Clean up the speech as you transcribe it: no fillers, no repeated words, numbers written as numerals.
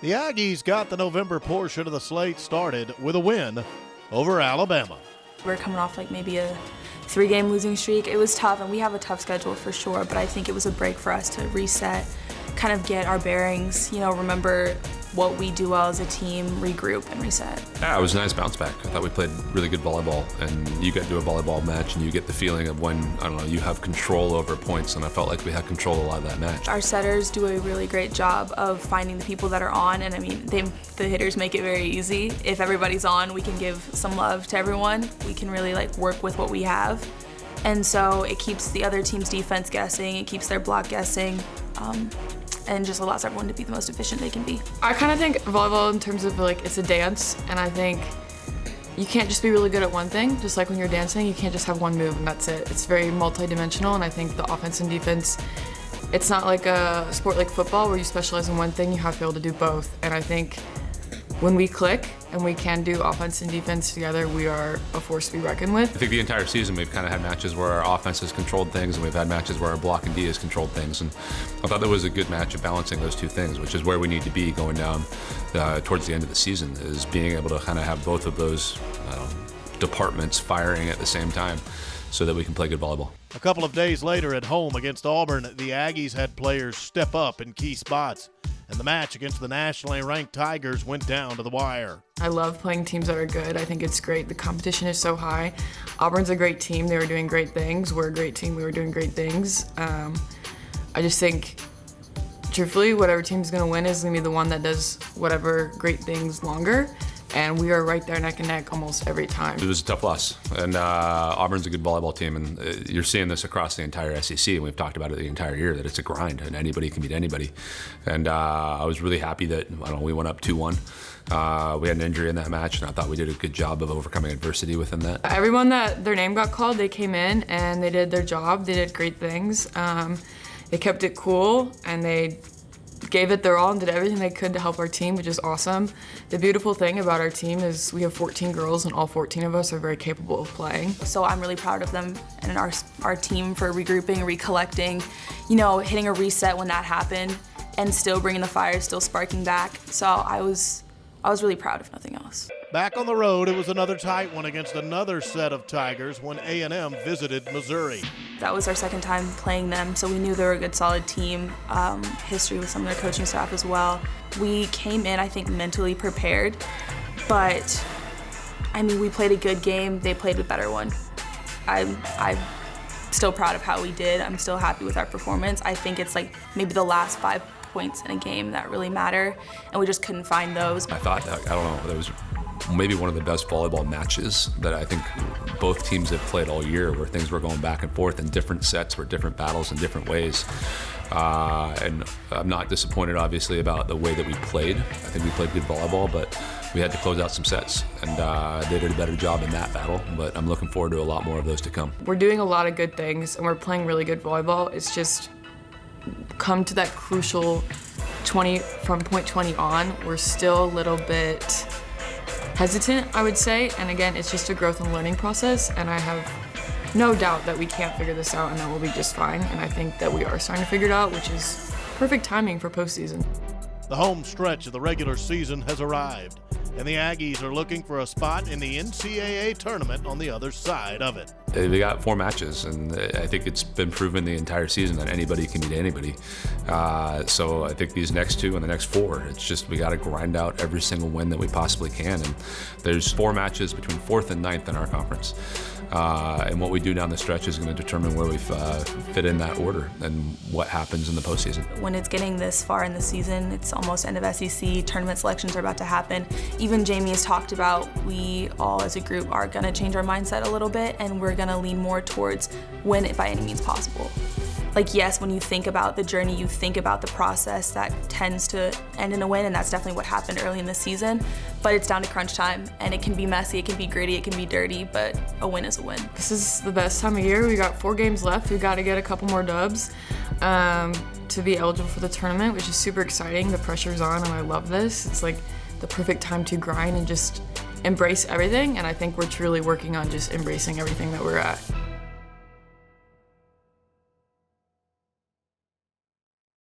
The Aggies got the November portion of the slate started with a win over Alabama. We're coming off like maybe a 3-game losing streak. It was tough, and we have a tough schedule for sure, but I think it was a break for us to reset, kind of get our bearings, remember what we do well as a team, regroup and reset. Yeah, it was a nice bounce back. I thought we played really good volleyball, and you get to a volleyball match and you get the feeling of when, you have control over points, and I felt like we had control a lot of that match. Our setters do a really great job of finding the people that are on, and the hitters make it very easy. If everybody's on, we can give some love to everyone. We can really work with what we have. And so it keeps the other team's defense guessing, it keeps their block guessing, and just allows everyone to be the most efficient they can be. I kind of think volleyball in terms of it's a dance, and I think you can't just be really good at one thing. Just like when you're dancing, you can't just have one move and that's it. It's very multi-dimensional, and I think the offense and defense, it's not like a sport like football where you specialize in one thing, you have to be able to do both. And I think when we click and we can do offense and defense together, we are a force to be reckoned with. I think the entire season we've kind of had matches where our offense has controlled things, and we've had matches where our block and D has controlled things. And I thought that was a good match of balancing those two things, which is where we need to be going down towards the end of the season, is being able to kind of have both of those departments firing at the same time so that we can play good volleyball. A couple of days later at home against Auburn, the Aggies had players step up in key spots, and the match against the nationally ranked Tigers went down to the wire. I love playing teams that are good. I think it's great. The competition is so high. Auburn's a great team. They were doing great things. We're a great team. We were doing great things. I just think, truthfully, whatever team's going to win is going to be the one that does whatever great things longer. And we are right there neck and neck almost every time. It was a tough loss, and Auburn's a good volleyball team, and you're seeing this across the entire SEC, and we've talked about it the entire year, that it's a grind, and anybody can beat anybody. And I was really happy that we went up 2-1. We had an injury in that match, and I thought we did a good job of overcoming adversity within that. Everyone that their name got called, they came in and they did their job. They did great things. They kept it cool, and they gave it their all and did everything they could to help our team, which is awesome. The beautiful thing about our team is we have 14 girls, and all 14 of us are very capable of playing. So I'm really proud of them and our team for regrouping, recollecting, hitting a reset when that happened, and still bringing the fire, still sparking back. So I was really proud, if nothing else. Back on the road, it was another tight one against another set of Tigers when A&M visited Missouri. That was our second time playing them, so we knew they were a good, solid team, history with some of their coaching staff as well. We came in, I think, mentally prepared, but, we played a good game. They played a better one. I'm still proud of how we did. I'm still happy with our performance. I think it's maybe the last 5 points in a game that really matter, and we just couldn't find those. I thought, that was maybe one of the best volleyball matches that I think both teams have played all year, where things were going back and forth in different sets, were different battles in different ways. And I'm not disappointed, obviously, about the way that we played. I think we played good volleyball, but we had to close out some sets, and they did a better job in that battle, but I'm looking forward to a lot more of those to come. We're doing a lot of good things, and we're playing really good volleyball. It's just come to that crucial 20, from point 20 on, we're still a little bit hesitant, I would say, and again, it's just a growth and learning process, and I have no doubt that we can't figure this out and that we'll be just fine, and I think that we are starting to figure it out, which is perfect timing for postseason. The home stretch of the regular season has arrived, and the Aggies are looking for a spot in the NCAA tournament on the other side of it. We got 4 matches, and I think it's been proven the entire season that anybody can beat anybody. So I think these next 2 and the next 4, it's just we got to grind out every single win that we possibly can. And there's 4 matches between 4th and 9th in our conference. And what we do down the stretch is going to determine where we fit in that order and what happens in the postseason. When it's getting this far in the season, it's almost end of SEC, tournament selections are about to happen. Even Jamie has talked about we all as a group are going to change our mindset a little bit, and we're going to lean more towards win it by any means possible. Yes, when you think about the journey, you think about the process, that tends to end in a win, and that's definitely what happened early in the season. But it's down to crunch time, and it can be messy, it can be gritty, it can be dirty, but a win is a win. This is the best time of year. We got 4 games left. We got to get a couple more dubs to be eligible for the tournament, which is super exciting. The pressure's on, and I love this. It's the perfect time to grind and just embrace everything, and I think we're truly working on just embracing everything that we're at.